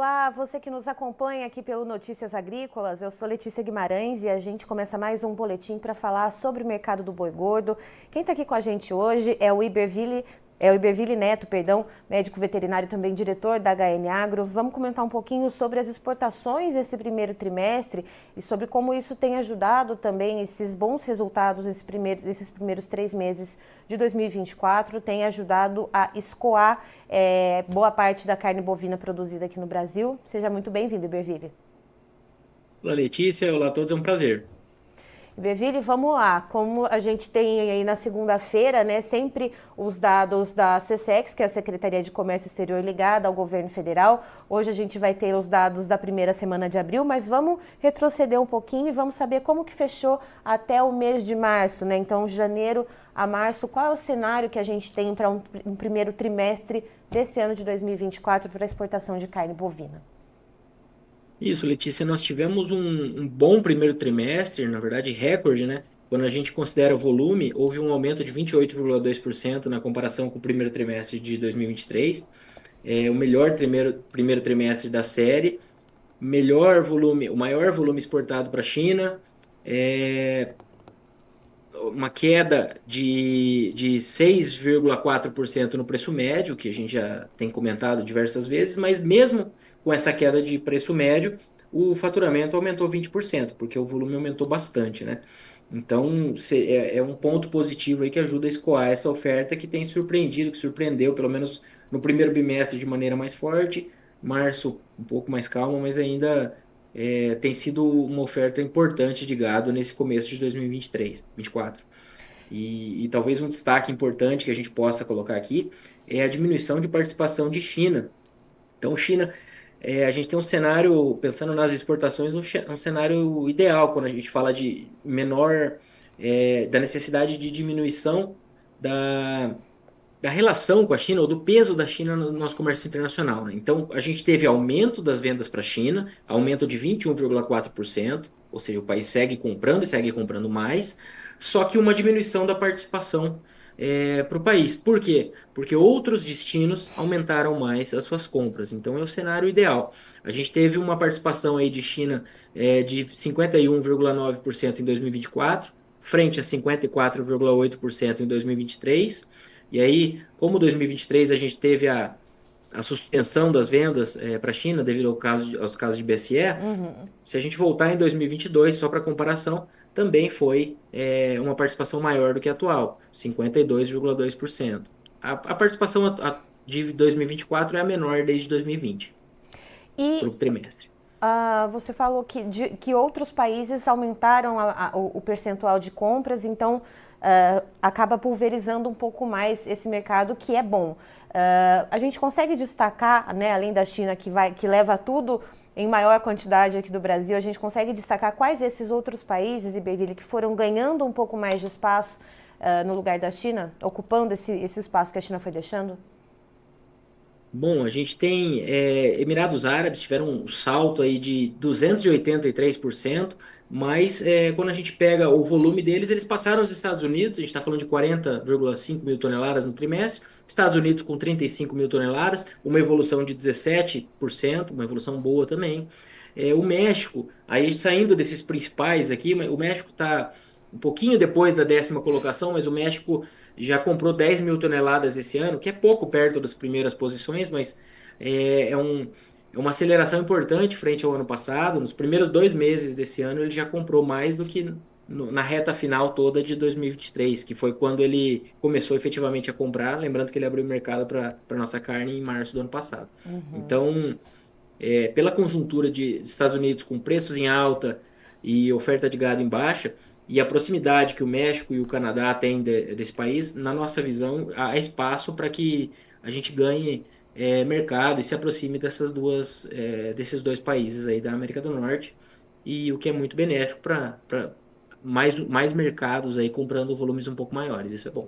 Olá, você que nos acompanha aqui pelo Notícias Agrícolas, eu sou Letícia Guimarães e a gente começa mais um boletim para falar sobre o mercado do boi gordo. Quem está aqui com a gente hoje é o Iberville Neto, médico veterinário e também diretor da HN Agro. Vamos comentar um pouquinho sobre as exportações esse primeiro trimestre e sobre como isso tem ajudado também esses bons resultados desses primeiros 3 meses de 2024, tem ajudado a escoar boa parte da carne bovina produzida aqui no Brasil. Seja muito bem-vindo, Iberville. Olá, Letícia. Olá a todos, é um prazer. Iberville, vamos lá. Como a gente tem aí na segunda-feira, né, sempre os dados da SECEX, que é a Secretaria de Comércio Exterior ligada ao governo federal. Hoje a gente vai ter os dados da primeira semana de abril, mas vamos retroceder um pouquinho e vamos saber como que fechou até o mês de março, né? Então, janeiro a março, qual é o cenário que a gente tem para um primeiro trimestre desse ano de 2024 para a exportação de carne bovina? Isso, Letícia, nós tivemos um bom primeiro trimestre, na verdade recorde, né? Quando a gente considera o volume, houve um aumento de 28,2% na comparação com o primeiro trimestre de 2023. É o melhor primeiro trimestre da série, melhor volume, o maior volume exportado para a China, é, uma queda de 6,4% no preço médio, que a gente já tem comentado diversas vezes, mas mesmo com essa queda de preço médio, o faturamento aumentou 20%, porque o volume aumentou bastante, né? Então, é um ponto positivo aí que ajuda a escoar essa oferta que tem surpreendido, que surpreendeu, pelo menos no primeiro bimestre de maneira mais forte, março um pouco mais calmo, mas ainda tem sido uma oferta importante de gado nesse começo de 2023, 24. E talvez um destaque importante que a gente possa colocar aqui é a diminuição de participação de China. Então, China, a gente tem um cenário, pensando nas exportações, um cenário ideal quando a gente fala de menor, da necessidade de diminuição da, da relação com a China ou do peso da China no nosso comércio internacional, né? Então, a gente teve aumento das vendas para a China, aumento de 21,4%, ou seja, o país segue comprando e segue comprando mais, só que uma diminuição da participação para o país. Por quê? Porque outros destinos aumentaram mais as suas compras. Então, é o cenário ideal. A gente teve uma participação aí de China de 51,9% em 2024, frente a 54,8% em 2023. E aí, como 2023 a gente teve a suspensão das vendas para a China devido aos casos de BSE, se a gente voltar em 2022, só para comparação, também foi uma participação maior do que a atual, 52,2%. A participação de 2024 é a menor desde 2020, para E o trimestre. você falou que outros países aumentaram o percentual de compras, então acaba pulverizando um pouco mais esse mercado, que é bom. A gente consegue destacar, né, além da China, que leva tudo em maior quantidade aqui do Brasil, a gente consegue destacar quais esses outros países, Iberville, que foram ganhando um pouco mais de espaço no lugar da China, ocupando esse espaço que a China foi deixando? Bom, a gente tem Emirados Árabes tiveram um salto aí de 283%, mas quando a gente pega o volume deles, eles passaram os Estados Unidos, a gente está falando de 40,5 mil toneladas no trimestre, Estados Unidos com 35 mil toneladas, uma evolução de 17%, uma evolução boa também. O México, aí saindo desses principais aqui, o México está um pouquinho depois da 10ª colocação, mas o México já comprou 10 mil toneladas esse ano, que é pouco perto das primeiras posições, mas é uma aceleração importante frente ao ano passado. Nos primeiros 2 meses desse ano, ele já comprou mais do que na reta final toda de 2023, que foi quando ele começou efetivamente a comprar. Lembrando que ele abriu o mercado para nossa carne em março do ano passado. Então, pela conjuntura de Estados Unidos com preços em alta e oferta de gado em baixa, e a proximidade que o México e o Canadá têm desse país, na nossa visão, há espaço para que a gente ganhe mercado e se aproxime desses dois países aí da América do Norte, e o que é muito benéfico para mais mercados aí comprando volumes um pouco maiores. Isso é bom.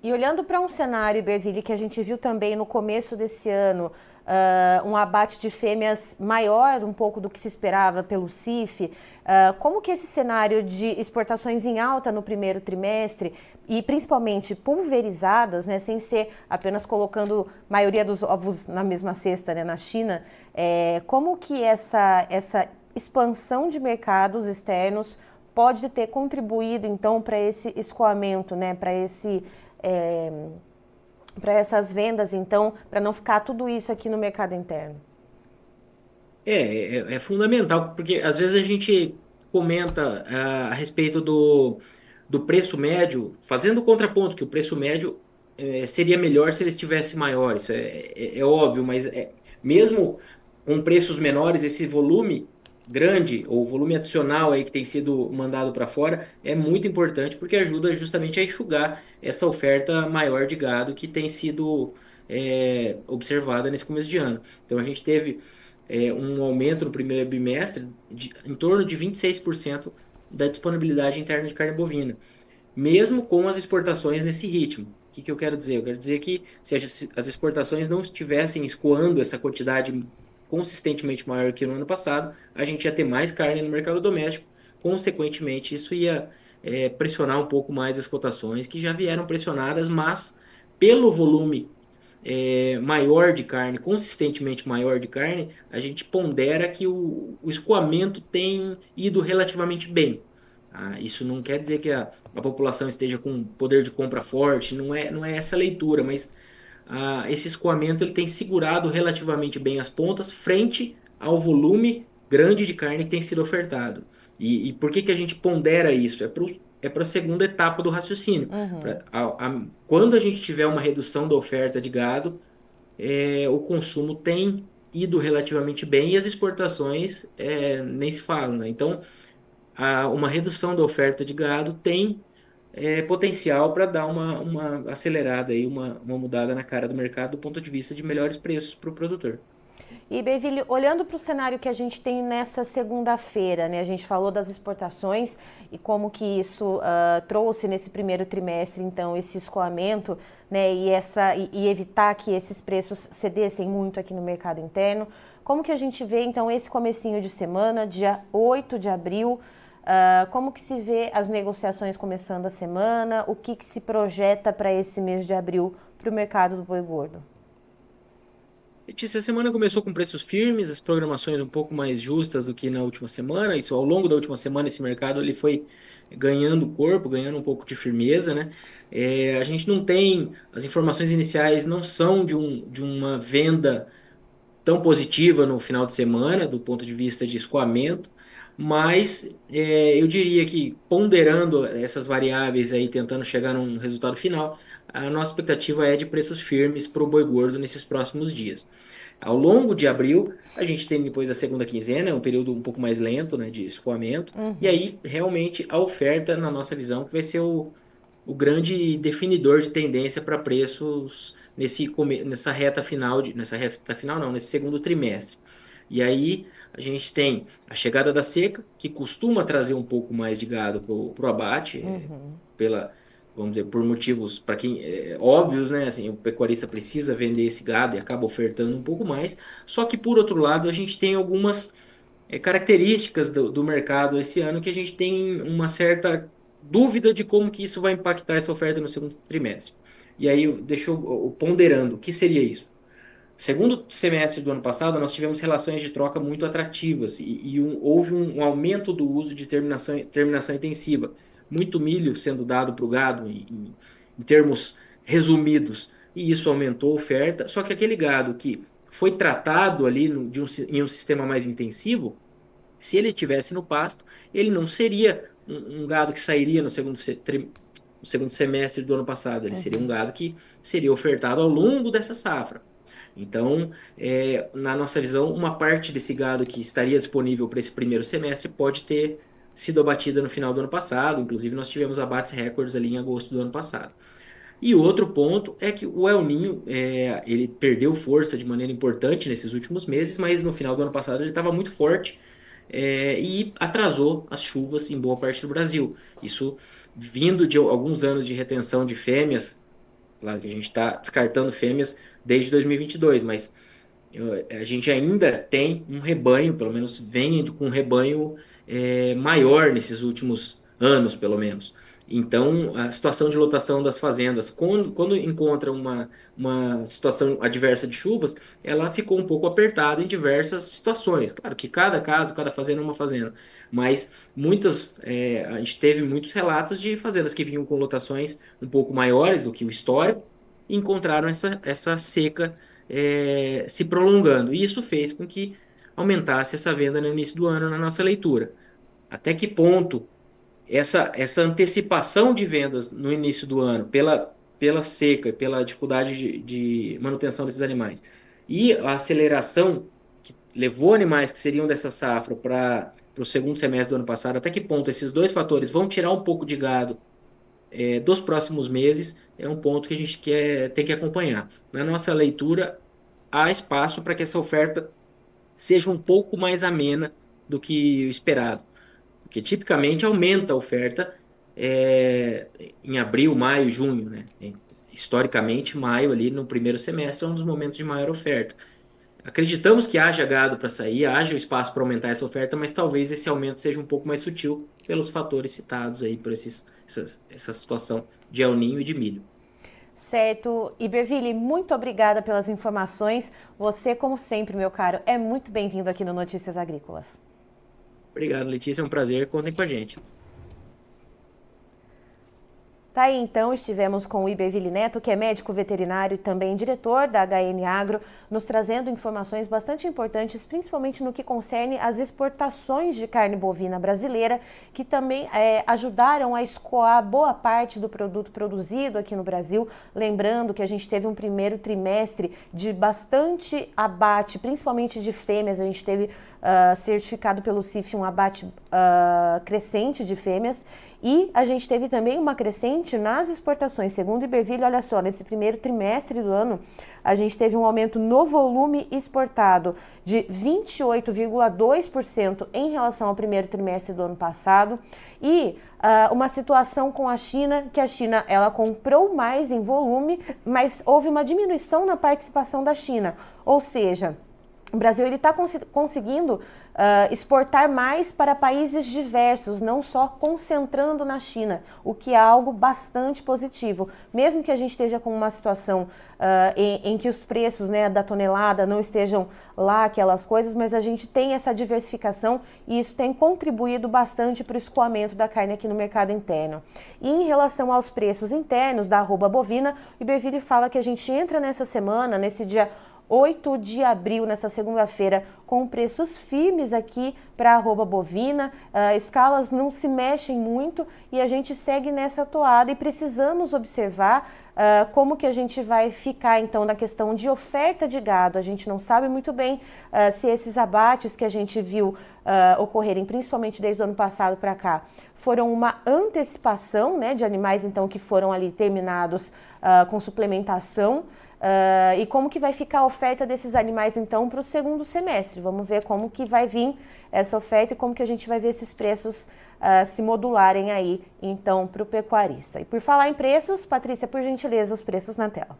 E olhando para um cenário, Iberville, que a gente viu também no começo desse ano, um abate de fêmeas maior um pouco do que se esperava pelo CIF. Como que esse cenário de exportações em alta no primeiro trimestre e principalmente pulverizadas, né, sem ser apenas colocando a maioria dos ovos na mesma cesta, né, na China, como que essa expansão de mercados externos pode ter contribuído então para esse escoamento, né, para essas vendas, então, para não ficar tudo isso aqui no mercado interno? É fundamental, porque às vezes a gente comenta a respeito do preço médio, fazendo o contraponto, que o preço médio seria melhor se ele estivesse maior, isso é óbvio, mas mesmo com preços menores, esse volume grande, ou volume adicional aí que tem sido mandado para fora, é muito importante, porque ajuda justamente a enxugar essa oferta maior de gado que tem sido observada nesse começo de ano. Então a gente teve um aumento no primeiro bimestre em torno de 26% da disponibilidade interna de carne bovina, mesmo com as exportações nesse ritmo. O que eu quero dizer? Eu quero dizer que se as exportações não estivessem escoando essa quantidade consistentemente maior que no ano passado, a gente ia ter mais carne no mercado doméstico, consequentemente, isso ia pressionar um pouco mais as cotações, que já vieram pressionadas, mas pelo volume maior de carne, consistentemente maior de carne, a gente pondera que o escoamento tem ido relativamente bem. Isso não quer dizer que a população esteja com poder de compra forte, não é essa leitura, mas esse escoamento ele tem segurado relativamente bem as pontas frente ao volume grande de carne que tem sido ofertado. E por que a gente pondera isso? É para a segunda etapa do raciocínio. Quando a gente tiver uma redução da oferta de gado, o consumo tem ido relativamente bem e as exportações nem se falam, né? Então, uma redução da oferta de gado tem potencial para dar uma acelerada, aí, uma mudada na cara do mercado do ponto de vista de melhores preços para o produtor. E, Beville, olhando para o cenário que a gente tem nessa segunda-feira, né? A gente falou das exportações e como que isso trouxe nesse primeiro trimestre, então, esse escoamento, né? E evitar que esses preços cedessem muito aqui no mercado interno. Como que a gente vê, então, esse comecinho de semana, dia 8 de abril, como que se vê as negociações começando a semana? O que se projeta para esse mês de abril para o mercado do boi gordo? Letícia, a semana começou com preços firmes, as programações um pouco mais justas do que na última semana. Isso, ao longo da última semana, esse mercado ele foi ganhando corpo, ganhando um pouco de firmeza, né? A gente não tem, as informações iniciais não são de uma venda tão positiva no final de semana, do ponto de vista de escoamento, mas eu diria que ponderando essas variáveis aí, tentando chegar num resultado final, a nossa expectativa é de preços firmes para o boi gordo nesses próximos dias. Ao longo de abril, a gente tem depois a segunda quinzena, um período um pouco mais lento, né, de escoamento, e aí realmente a oferta, na nossa visão, que vai ser o grande definidor de tendência para preços nessa reta final, nesse segundo trimestre. E aí a gente tem a chegada da seca, que costuma trazer um pouco mais de gado para o abate, pela, vamos dizer, por motivos para quem óbvios, né? Assim, o pecuarista precisa vender esse gado e acaba ofertando um pouco mais. Só que por outro lado a gente tem algumas características do mercado esse ano que a gente tem uma certa dúvida de como que isso vai impactar essa oferta no segundo trimestre. E aí deixa eu ponderando, o que seria isso? Segundo semestre do ano passado, nós tivemos relações de troca muito atrativas e houve um aumento do uso de terminação intensiva. Muito milho sendo dado para o gado, em termos resumidos, e isso aumentou a oferta. Só que aquele gado que foi tratado ali em um sistema mais intensivo, se ele estivesse no pasto, ele não seria um gado que sairia no segundo semestre do ano passado, ele seria um gado que seria ofertado ao longo dessa safra. Então, na nossa visão, uma parte desse gado que estaria disponível para esse primeiro semestre pode ter sido abatida no final do ano passado. Inclusive, nós tivemos abates recordes ali em agosto do ano passado. E outro ponto é que o El Niño, ele perdeu força de maneira importante nesses últimos meses, mas no final do ano passado ele estava muito forte e atrasou as chuvas em boa parte do Brasil. Isso vindo de alguns anos de retenção de fêmeas. Claro que a gente está descartando fêmeas desde 2022, mas A gente ainda tem um rebanho, pelo menos vem com um rebanho maior nesses últimos anos, pelo menos. Então, a situação de lotação das fazendas, quando encontra uma situação adversa de chuvas, ela ficou um pouco apertada em diversas situações. Claro que cada caso, cada fazenda é uma fazenda, mas a gente teve muitos relatos de fazendas que vinham com lotações um pouco maiores do que o histórico e encontraram essa seca se prolongando. E isso fez com que aumentasse essa venda no início do ano na nossa leitura. Até que ponto essa antecipação de vendas no início do ano, pela seca e pela dificuldade de manutenção desses animais, e a aceleração que levou animais que seriam dessa safra para o segundo semestre do ano passado, até que ponto esses dois fatores vão tirar um pouco de gado dos próximos meses, é um ponto que a gente tem que acompanhar. Na nossa leitura, há espaço para que essa oferta seja um pouco mais amena do que o esperado, porque tipicamente aumenta a oferta em abril, maio, junho, né? Historicamente, maio ali no primeiro semestre é um dos momentos de maior oferta. Acreditamos que haja gado para sair, haja espaço para aumentar essa oferta, mas talvez esse aumento seja um pouco mais sutil pelos fatores citados aí, por essa situação de El Niño e de milho. Certo. Iberville, muito obrigada pelas informações. Você, como sempre, meu caro, é muito bem-vindo aqui no Notícias Agrícolas. Obrigado, Letícia. É um prazer. Contem com a gente. Tá aí, então, estivemos com o Iberville Neto, que é médico veterinário e também diretor da HN Agro, nos trazendo informações bastante importantes, principalmente no que concerne as exportações de carne bovina brasileira, que também ajudaram a escoar boa parte do produto produzido aqui no Brasil. Lembrando que a gente teve um primeiro trimestre de bastante abate, principalmente de fêmeas. A gente teve certificado pelo CIF um abate crescente de fêmeas. E a gente teve também uma crescente nas exportações. Segundo o Iberville, olha só, nesse primeiro trimestre do ano, a gente teve um aumento no volume exportado de 28,2% em relação ao primeiro trimestre do ano passado. E uma situação com a China, que a China ela comprou mais em volume, mas houve uma diminuição na participação da China. Ou seja, o Brasil está conseguindo exportar mais para países diversos, não só concentrando na China, o que é algo bastante positivo. Mesmo que a gente esteja com uma situação em que os preços, né, da tonelada não estejam lá aquelas coisas, mas a gente tem essa diversificação e isso tem contribuído bastante para o escoamento da carne aqui no mercado interno. E em relação aos preços internos da arroba bovina, o Iberville fala que a gente entra nessa semana, nesse dia 8 de abril, nessa segunda-feira, com preços firmes aqui para a arroba bovina. Escalas não se mexem muito e a gente segue nessa toada e precisamos observar como que a gente vai ficar então na questão de oferta de gado. A gente não sabe muito bem se esses abates que a gente viu ocorrerem, principalmente desde o ano passado para cá, foram uma antecipação, né, de animais então que foram ali terminados com suplementação. E como que vai ficar a oferta desses animais, então, para o segundo semestre. Vamos ver como que vai vir essa oferta e como que a gente vai ver esses preços se modularem aí, então, para o pecuarista. E por falar em preços, Patrícia, por gentileza, os preços na tela.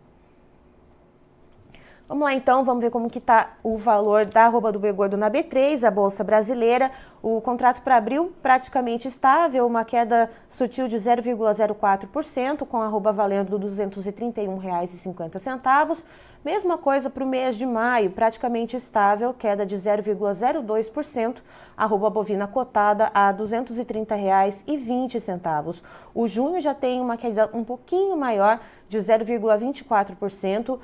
Vamos lá, então, vamos ver como que está o valor da arroba do boi gordo na B3, a Bolsa Brasileira. O contrato para abril praticamente estável, uma queda sutil de 0,04%, com a arroba valendo R$ 231,50. Mesma coisa para o mês de maio, praticamente estável, queda de 0,02%, arroba bovina cotada a R$ 230,20. O junho já tem uma queda um pouquinho maior, de 0,24%,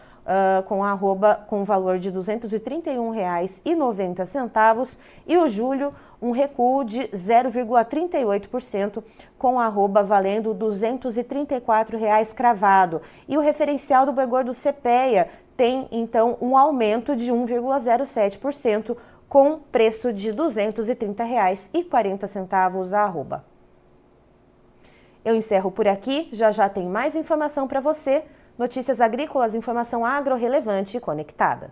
com valor de R$ 231,90, e o julho um recuo de 0,38%, com arroba valendo R$ 234,00 cravado. E o referencial do boi gordo CPEA tem então um aumento de 1,07%, com preço de R$ 230,40 a arroba. Eu encerro por aqui, já tem mais informação para você. Notícias Agrícolas, informação agro relevante e conectada.